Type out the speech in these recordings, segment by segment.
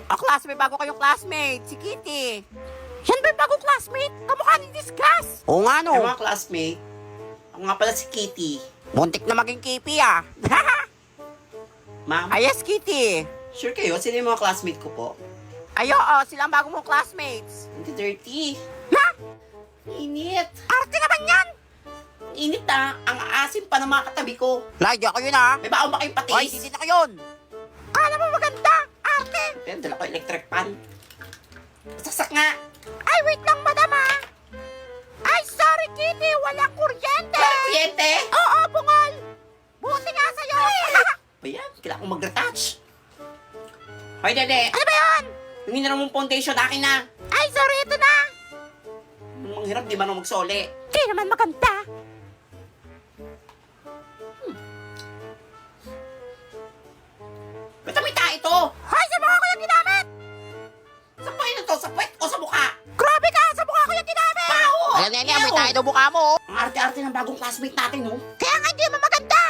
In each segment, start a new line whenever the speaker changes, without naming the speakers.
Class, may bago kayong classmate, si Kitty. Yan ba yung bagong classmate? Kamukha ni Discuss. Oo nga no.
Ay, mga classmate, ako nga pala si Kitty.
Muntik na maging Kipi ah.
Ma'am,
Yes, Kitty.
sure kayo? Sino yung mga classmate ko po?
Oo, sila ang bago mong classmates.
Hindi dirty.
Ha?
Init.
Arte naman yan.
Init ah. Ang asim pa ng mga katabi ko.
Lagyan ko yun ah.
May baon ba kayong patis?
Hoy, hindi na ko yun. Kala mo maganda, arte.
Pero dala ko electric pan. Sasak nga.
Ay, wait lang, madam ah. Ay, sorry, Kitty, walang kuryente.
Wala kuryente.
Oo, bungol. Buti nga sa'yo.
Ba yan? Kailangan kong mag-retouch. Hoy, dede.
Ano ba yun?
Yung hinarang mong foundation, akin na.
Ay, sorry, ito na.
Ang hirap, di ba nung magsoli?
Di naman maganda.
Ba't may tae ito?
Hoy, sa mukha ko yung ginamit.
Sa puwet na to? Sa puwet o sa mukha?
Grabe ka, sa mukha ko yung ginamit.
Baho!
Ayan, yan, may tayo daw mukha mo.
Ang arte-arte ng bagong classmate natin, no?
Kaya nga hindi naman maganda.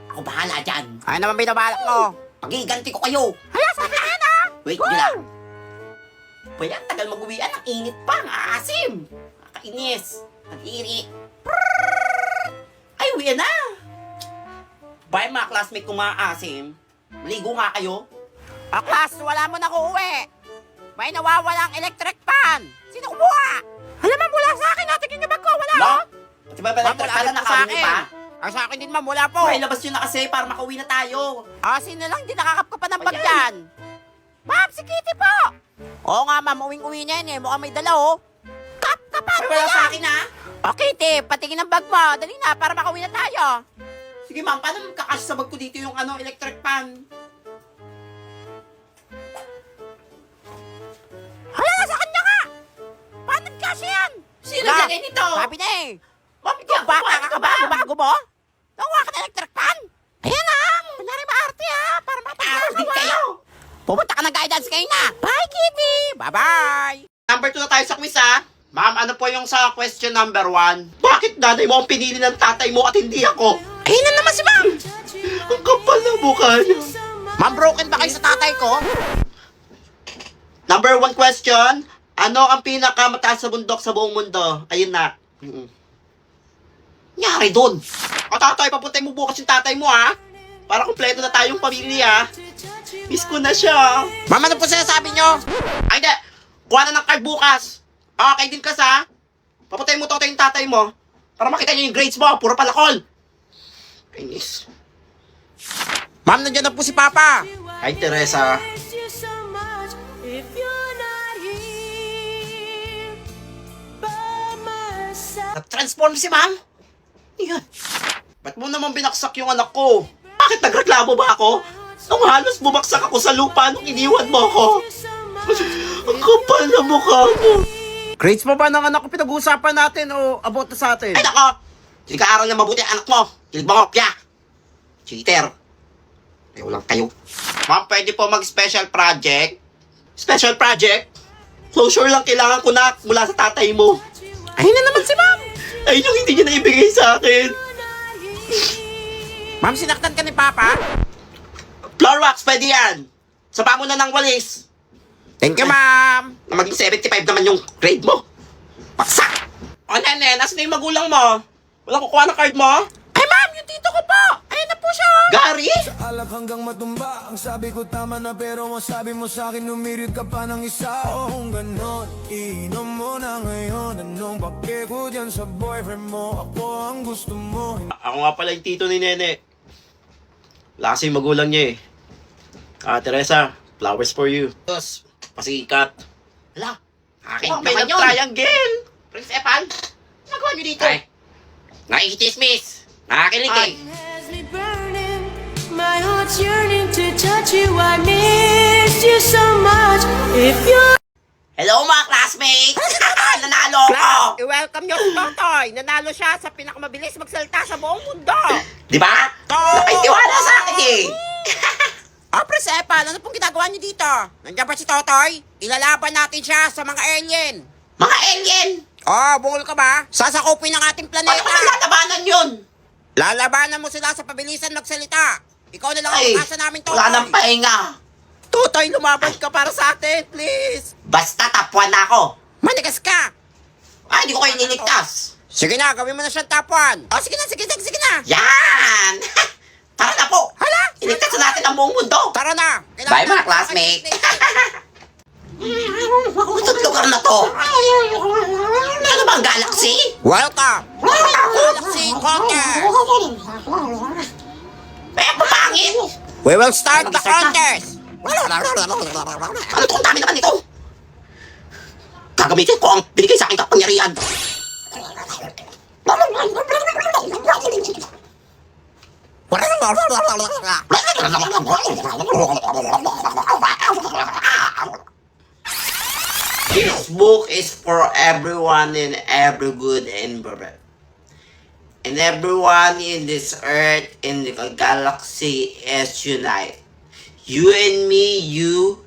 Ako bahala dyan.
Ay naman binabalak mo.
Pagiganti ko kayo.
Hala, sabi na yan ah.
Wait,
Wow.
yun lang. Pa yan, tagal mag-uwian. Ang init pa, ang aasim. Nakakainis. Nag-iri. Ay, uwian na. Bye, mga classmate kong mga asim. Maligo nga kayo.
Class, wala mo na uuwi. May nawawalang electric pan. Sino kumuha? Alam mo, mula sa akin. Natin yung bag ko. Wala
No?
oh.
Pati ba electric
Mula
pala
rin po sa
nakawin
akin.
pa?
Ang sa akin din, ma'am, wala po.
Okay, labas nyo na kasi para makauwi na tayo.
Sino lang di nakakap ka pa ng bag
Ayan.
dyan? Ma'am, si Kitty po. Oo nga, ma'am. Uwing-uwi niya yan eh. Mukhang may dala oh. Kapan
Ay, wala sa akin ha.
O, Kitty, patingin ang bag mo. Dali na, para makauwi na tayo.
Sige ma'am, paano magkakasya sa bag ko dito yung electric pan?
Hala nga sa kanya nga. Paano kasi yan?
Sino
Wala.
nilagay nito?
Sabi na eh.
Ma'am, hindi
Ikaw
ako
ba?
kumain ka ba?
Bago mo? Nakuha ka ng electric pan? Ayan na. Kunwari maarte ha. Para
Ah, di
mapagkawa.
kayo.
Pumunta ka ng guidance kayo na. Bye, Kitty. Bye-bye.
Number 2 na tayo sa quiz ha. Ma'am, ano po yung sa question number 1? Bakit nanay mo ang pinili ng tatay mo at hindi ako?
Ayun na naman si ma'am.
Ang kapal na mukha niya.
Ma'am, broken ba kayo sa tatay ko?
Number 1 question. Ano ang pinakamataas sa bundok sa buong mundo? Ayun na. Nyari doon. O tatay, papuntay mo bukas yung tatay mo ha. Para kumpleto na tayong pamilya. Miss ko na siya.
Ma'am, ano po sinasabi nyo?
Ay, hindi. Kuha na ng card bukas. Okay din ka sa. Papatay mo to yung tatay mo. Para makita niyo yung grades mo. Puro palakol. Kainis.
Ma'am, nandiyan na po si Papa.
Hi, Teresa. Nag-transform si ma'am? Yan. Ba't mo naman binaksak yung anak ko? Bakit nagreklamo ba ako? Nung halos bumagsak ako sa lupa nung iniwan mo ako. Ang kapal na mukha mo.
Grades mo ba ng anak ko pinag-uusapan natin o about na sa atin?
Ay nako! Sige ka-aral na mabuti ang anak mo. Kilig mo kopya. Cheater. Ayaw lang kayo. Ma'am, pwede po mag-special project? Special project? Closure lang kailangan ko na mula sa tatay mo.
Ayun na naman si ma'am.
Ayun yung hindi niya naibigay sa akin.
Ma'am, sinaktan ka ni Papa?
Floor wax, pwede yan. Saba mo na ng walis.
Thank you, ma'am.
Na maging 75 naman yung grade mo. Paksak! O nene, nasan na yung magulang mo? Walang kukuha ng card mo?
Ay, ma'am, yung tito ko po. Ayun na po siya.
Gary?
Alak hanggang matumba. Ang sabi ko tama na pero masabi mo sa'kin umirit ka pa ng isa. O kung ganon, inom mo na ngayon. Anong pake ko dyan sa boyfriend mo? Ako ang gusto mo.
Ako nga pala yung tito ni Nene. Wala kasi yung magulang niya eh. Teresa, flowers for you. Tapos, pasikat. Hala, akin
naman
naman
yun.
triangle. Prince Epan, nagawa niyo dito? Ay, nakikichismis. Nakakilig eh.
Has me burning, my heart's yearning to touch you. I miss you so much. If you're
Hello mga classmates! Nanalo ako!
Class, i-welcome niyo si Totoy. Nanalo siya sa pinakamabilis magsalita sa buong mundo.
Di ba? Napitiwala sa akin eh.
Pres Epal, ano pong ginagawa niyo dito? Nandiyan ba si Totoy? Ilalaban natin siya sa mga alien.
Mga alien!
Bungol ka ba? Sasakupin ng ating
Paano
planeta.
ko nalalabanan yun?
Lalabanan mo sila sa pabilisan magsalita. Ikaw na lang ang
Ay,
pag-asa namin, Totoy.
wala nang pahinga.
Totoy, lumaban ka para sa atin, please!
Basta top 1 na ako.
Manigas ka!
Ay, hindi ko kayo niligtas.
Sige na, gawin mo na siyang top 1. Oh, sige na!
Yan! Tara na po.
Hala!
Iligtas na natin ang buong mundo.
Tara na!
Bye, mga classmate. Itong lugar na to. Ano bang galaxy?
Welcome! Galaxy Conquer!
Eh, pumangit.
We will start the contest!
Ano tong dami naman ito? Gagamitin ko ang binigay sa aking kapangyarihan. This book is for everyone in every good environment. And everyone in this earth, in the galaxy is unite. You and me, you,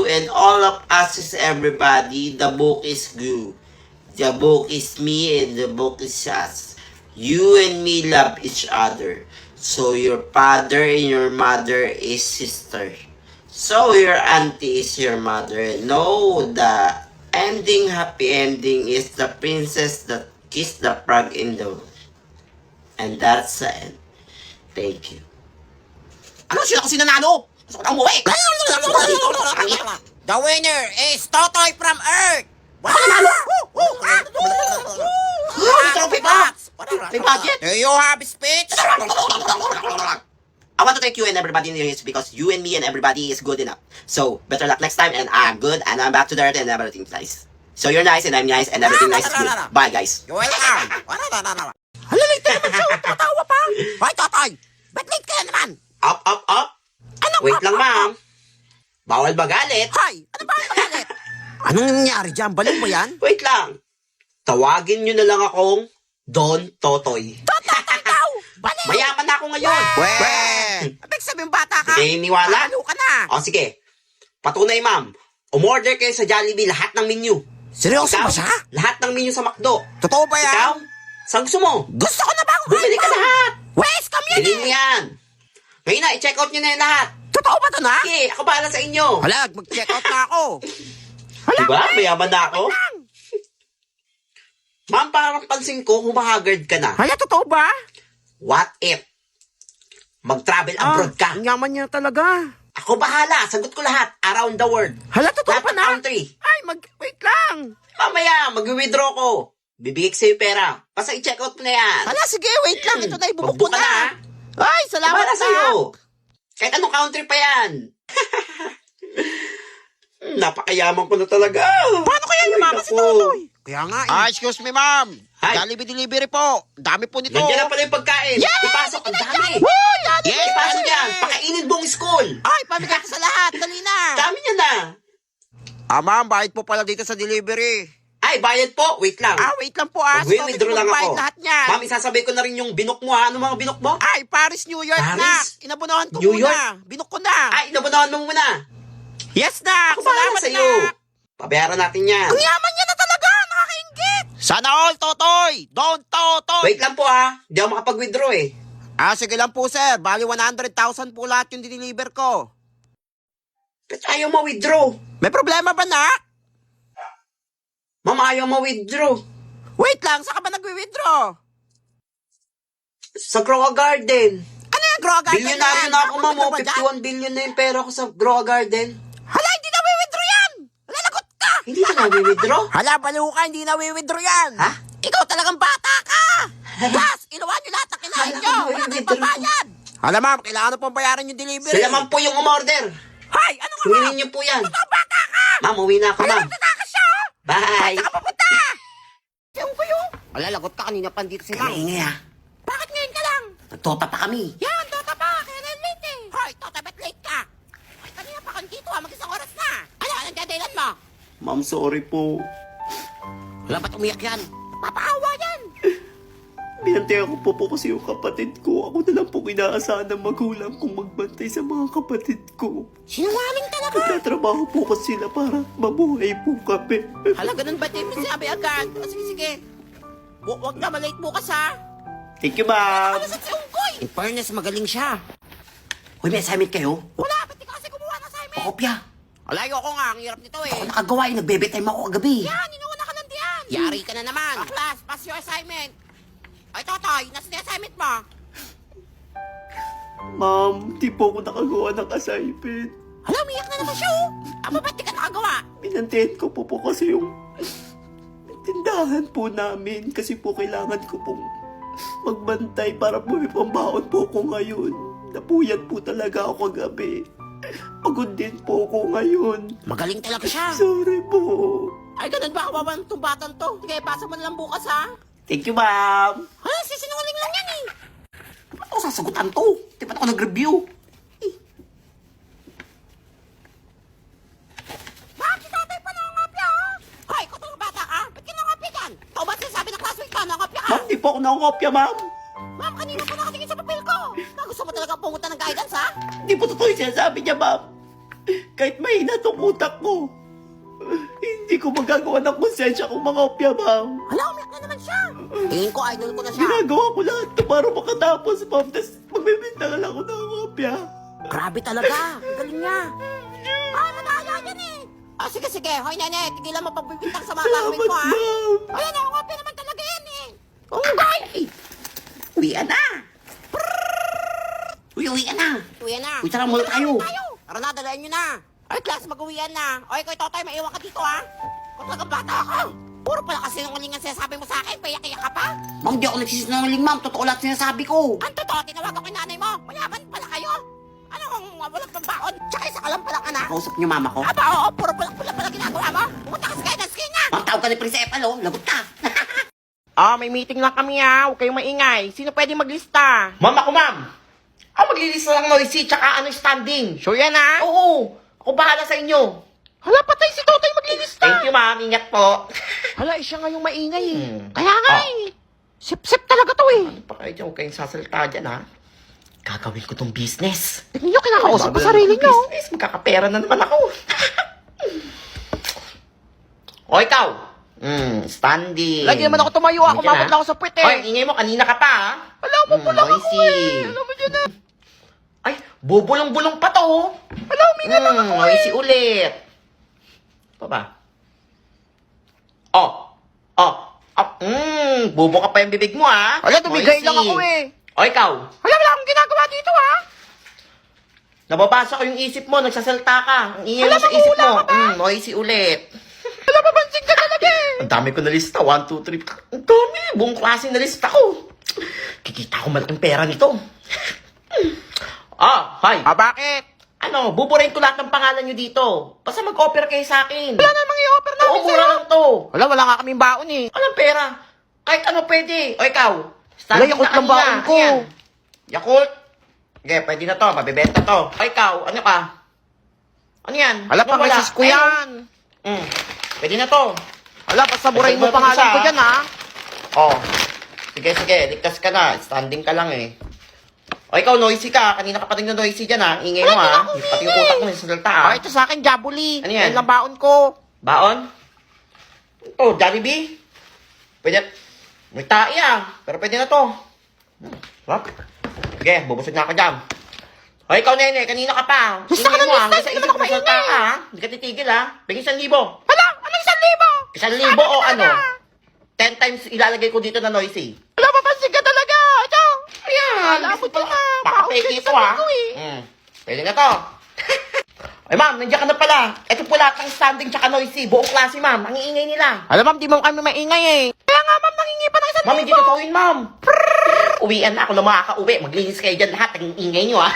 and all of us is everybody. The book is you. The book is me and the book is us. You and me love each other. So your father and your mother is sister. So your auntie is your mother. No, the ending, happy ending is the princess that kissed the frog in the wood. And that's the end. Thank you. Ano sila kasi nanalo? Gusto ko na umuwi.
The winner is Totoy from Earth!
Ako nanalo? Trophy box! May budget?
Do you have speech?
I want to thank you and everybody in here because you and me and everybody is good enough. So, better luck next time and I'm good and I'm back to the earth and everything's nice. So you're nice and I'm nice and everything nice is good. Bye guys.
You're welcome! Hala, late ka naman siya! Tatawa pa! Hoy, Totoy! Ba't late ka naman?
Up.
Anong
Wait lang ma'am. Bawal magalit.
Hoy! Ano ba ang pagalit? Anong nangyari dyan? Baliw ba yan?
Wait lang. Tawagin nyo na lang akong Don Totoy.
Totoy daw! Baliw!
Mayaman na ako ngayon.
Abig sabihin bata ka?
Hindi niwala?
Baliw ka na!
O sige. Patunay ma'am. Umorder kayo sa Jollibee lahat ng menu.
Seryoso
Ikaw,
ba siya?
lahat ng menu sa McDo.
Totoo ba yan?
Ikaw, saan gusto mo?
Gusto ko na bang
Bumili ka lahat.
Wes, come yan
Bilhin mo yan. Ngayon na, i-check out nyo na yan lahat.
Totoo ba ito na?
Okay, ako bahala sa inyo.
Hala, mag-check out na ako.
Diba? Mayaman na ako. Ma'am, parang pansin ko, humahagard ka na.
Hala, totoo ba?
What if? Mag-travel abroad ka.
Ang yaman niya talaga.
Ako bahala, sagot ko lahat. Around the world.
Hala, totoo
Lahat
pa
ng
na?
country.
Ay, wait lang.
Mamaya, mag-withdraw ko. Bibigay ko sa'yo pera. Basta i-check out mo na yan.
Hala, sige, wait lang. Ito na, ibubuk ko
Magbuka
na.
na,
Ay, salamat
Para
na.
sa'yo. Kahit anong country pa yan. Napakayaman ko na talaga.
Paano kaya
Ay,
yumaman si
naku.
Totoy? Kaya nga eh. excuse me, ma'am.
Hi.
Jollibee delivery po. Dami po nito.
Nandiyan na pala yung pagkain.
Yeah!
Ipasok, ang dami.
Woo! Yan!
Yes, ipasok yan. Pakainin buong school.
Ay, pamigay ko sa lahat. Dali na.
Dami niya na.
Ma'am, bayad po pala dito sa delivery.
Ay, bayad po. Wait lang.
Wait lang po ah.
Withdraw lang ako.
Lahat niyan.
Ma'am, isasabay ko na rin yung binok mo ha. Ano mga binok mo?
Ay, Paris, New York na.
Paris?
Inabunahan ko
New
muna. Binuk ko na.
Ay, inabunawan mo muna.
Yes na.
Ako bahala
Salamat
sa'yo.
na.
Pabayaran natin yan.
Ang yaman niya na talaga. Nakakaingit. Sana all, Totoy. Don't, Totoy.
Wait lang po ha. Hindi ako makapag-withdraw eh.
Sige lang po, sir. Bali 100,000 po lahat yung diniliver ko.
Ba't ayaw ma-withdraw?
May problema ba na?
Ma'am, ayaw ma-withdraw.
Wait lang, saan ka ba nagwi-withdraw?
Sa Groa Garden.
Ano yung Grow Garden
Bilyonaryo na ako, ma'am.
Napunta ka ba dyan?
51 billion na yung pera ko sa Groa Garden.
Hala, hindi na withdraw yan! Lalagot ka!
Hindi na na-withdraw?
Hala, baliw ka, hindi na withdraw yan!
Ha?
Ikaw talagang bata ka! Plus, inuwan nyo lahat na kinain
Hala,
nyo! Wala kayong
withdraw.
pabayad! Hala, ma'am, kailangan pong bayaran yung delivery.
Sila ma'am po yung umorder.
Hay, ano ka, ma'am?
Kunin niyo po yan.
Totoo bata ka!
Ma'am, uwi na ako,
Hala,
ma'am.
nagtatakas siya, oh!
Bye.
Saan ka papunta? Yung kuyo. Hala, lagot ka kanina pa dito si ma'am.
Kaingay ha.
Bakit ngayon ka lang?
Nagtota pa kami.
Yan, tota pa, kaya na late eh. Hoy, tota, ba't late ka? Ay, kanina pa kang dito mag-isang oras na. Ano, anong dadailan mo?
Ma'am, sorry po.
Wala ba't umiyak yan? Papaawa yan.
Binantayan ko po kasi yung kapatid ko. Ako na lang po inaasahan ng magulang kong magbantay sa mga kapatid ko.
Sinungaling talaga.
Nagtatrabaho po kasi sila para mabuhay po kami.
Hala, ganun ba, Tim? Sinabi agad. O, sige, sige. Huwag na, malate bukas, ha?
Thank you, ma'am.
Ano sa si Unggoy? In fairness, magaling siya.
Uy, may assignment kayo?
Wala, ba't di ka kasi kumuha ng assignment?
magpakopya.
Alayo ko nga, ang hirap nito eh.
Ako nakagawa eh, nagbe-bedtime ako kagabi.
Yan, inuuna ka ng diyan. Yari ka na naman. Class, pass your assignment. Ay, Totoy, nasa yung assignment mo?
Ma'am, di po ako nakagawa ng assignment.
Hala, umiyak na naman siya oh. Aba, ba't di ka nakagawa?
Pinantayan ko po kasi yung tindahan po namin kasi po kailangan ko pong magbantay para po may pambaon po ko ngayon. Napuyat po talaga ako kagabi. Pagod din po ako ngayon.
Magaling talaga siya.
Sorry po.
Ay, ganun ba kawawa ng tumbatan to? Sige, pasa mo na lang bukas ha.
Thank you, ma'am.
Hala, sisinungaling lang yan eh.
Ba't ako sasagutan to? Di ba't ako nag-review?
Bakit si tatay pa nangangapya ha? Hoy, kung mga bata ka, ba't ka nangangapya dyan? Ikaw ba sinasabi ng classmate ka, nangangapya ka?
Ma'am, di po ako nakangopya, ma'am.
Ma'am, kanina pa nakatingin sa papel ko. Gusto mo talaga pumunta ng guidance ha?
Di po totoo yung sinasabi niya, ma'am. Kahit mahina tong utak ko, hindi ko magagawa ng konsensya kung mangopya, ma'am.
Hala, umiyak na naman siya. Tingin ko, idol ko na siya.
Ginagawa ko lahat to para makatapos, ma'am. Tapos magbibinta ka lang ako ng kopya.
Grabe talaga. Ang galing niya. Ay, madaya yan eh. Ah, sige, sige. Hoy, nene, tigilan mo pagbibintang sa mga classmate
Salamat,
ko ha.
ma'am.
Ay, nakakapya naman talaga yan eh. Okay.
Uwian na. Uwian na.
Uwi na.
Uy, tara muna tayo.
Tara na, dalayan nyo na. Ay, class, mag-uwian na. Oy, koy, Totoy, maiwan ka dito ha. Kung talagang bata ako. Puro pala kasi nung ang sinasabi mo sa akin, payak-iyak ka pa.
Ma'am, di ako nagsisinungaling, ma'am. Totoo lahat sinasabi ko.
Ang totoo, tinawag ako yung nanay mo. Mayaman pala kayo. Ano kung walang pambaon? Tsaka isa ka lang palang anak.
Kausap niyo mama ko.
Aba, oo, puro pula pala ginagawa mo. Pumunta ka sa guidance kayo na.
Ma'am, tawag ka ni Principal, oh. Lagot ka.
May meeting lang kami ha. Huwag kayong maingay. Sino pwede maglista?
Ma'am, ako, ma'am. Ako maglilista lang noisy, tsaka standing.
Sure yan ha?
Oo. Ako bahala sa inyo.
Hala, patay si Totoy maglilista.
Thank you, ma'am. Ingat po.
Hala, siya nga yung maingay eh.
Hmm.
Kaya nga eh. Sip-sip talaga to eh.
Ano pa kayo dyan? Huwag kayong sasalita dyan, ha? Gagawin ko tong business.
Tignan nyo, kinakausap ko
Gagawin
sarili
tong
nyo.
Business, magkakapera na naman ako. O, ikaw. Standing.
Lagi naman ako tumayo. Ako
Nandiyan,
mabot
ha?
lang ako sa puwet eh.
Oy, ingay mo. Kanina ka pa, ha?
Wala mo pala ako
noisy.
eh. Alam mo dyan na.
Ay, bubulong-bulong pa to, oh.
Wala, uminga lang ako eh.
Noisy ulit. Pa ba? Bubo ka pa yung bibig mo, ha?
Wala, tumigay
Noisy.
lang ako eh.
O, ikaw.
Wala akong ginagawa dito ha.
Nababasa ko yung isip mo, nagsasalta ka. Ang ingay mo
Wala,
sa isip
maghula
mo.
ka ba?
Noisy ulit.
Wala, papansin ka talaga eh.
Ang dami ko na lista. 1, 2, 3. Ang dami. Buong klase na lista ko. Kikita ko malaking pera nito. Hi.
Bakit?
Ano, buburahin ko lahat ng pangalan nyo dito. Basta mag-offer kayo sa akin.
Wala namang i-offer namin
Oo, mura lang to.
Wala nga kaming baon eh.
Anong pera? Kahit ano pwede. O ikaw,
Wala,
standing
Yakult
na
lang baon
kanina.
ko.
Ayan. Yakult? Okay, pwede na to. Mabibenta to. O ikaw, ano ka? Ano yan?
Wala,
Ano
pang resist ko yan.
Pwede na to.
Wala, basta burahin mo
Ito,
pangalan
isa.
ko dyan ha.
Oh. Sige, ligtas ka na. Standing ka lang eh. O ikaw, noisy ka. Kanina ka pa rin noisy dyan ha. Ingay mo ha. Pati yung utak mo yung salta ha.
Ito sa akin, Jabuli.
Ano yan?
Yan lang baon ko.
Baon? Oh, Jollibee? Pwede. May tae ah. Pero pwede na to. Sarap. Sige, bubusog na ako dyan. O ikaw, nene, kanina ka pa.
Lista ka
Ingay
ng
mo,
lista,
hanggang sa
hindi
isip
naman
mo
ako
salta
maingay.
ka ha. Hindi ka titigil ha. Bigyan 1,000.
Hala, ano 1,000?
1,000 o ano? 10 times ilalagay ko dito na noisy.
Wala, papansin ka talaga. Ito.
Ayan.
Wala mo dyan ha.
Pakapeke ito ha. Pwede na to. Ay ma'am, nandiyan ka na pala. Ito po lahat ng standing tsaka noisy. Buong klase ma'am. Ang iingay nila.
Alam ma'am, di mo kami maingay eh. Kaya nga ma'am, nangingi pa ng 1,000.
Ma'am, hindi totoo yun, ma'am. Uwian na ako na makaka-uwi. Maglinis kayo dyan lahat. Ang ingay nyo, ha?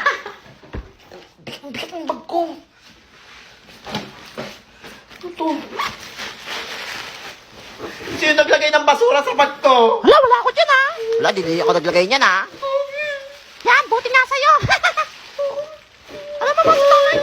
Bigat ng bag ko. Ito. Sino naglagay ng basura sa bag ko?
Wala ako dyan ha. Wala, di ako naglagay niyan ha. Yan, buti nga sa'yo. Alam mo, mas tawag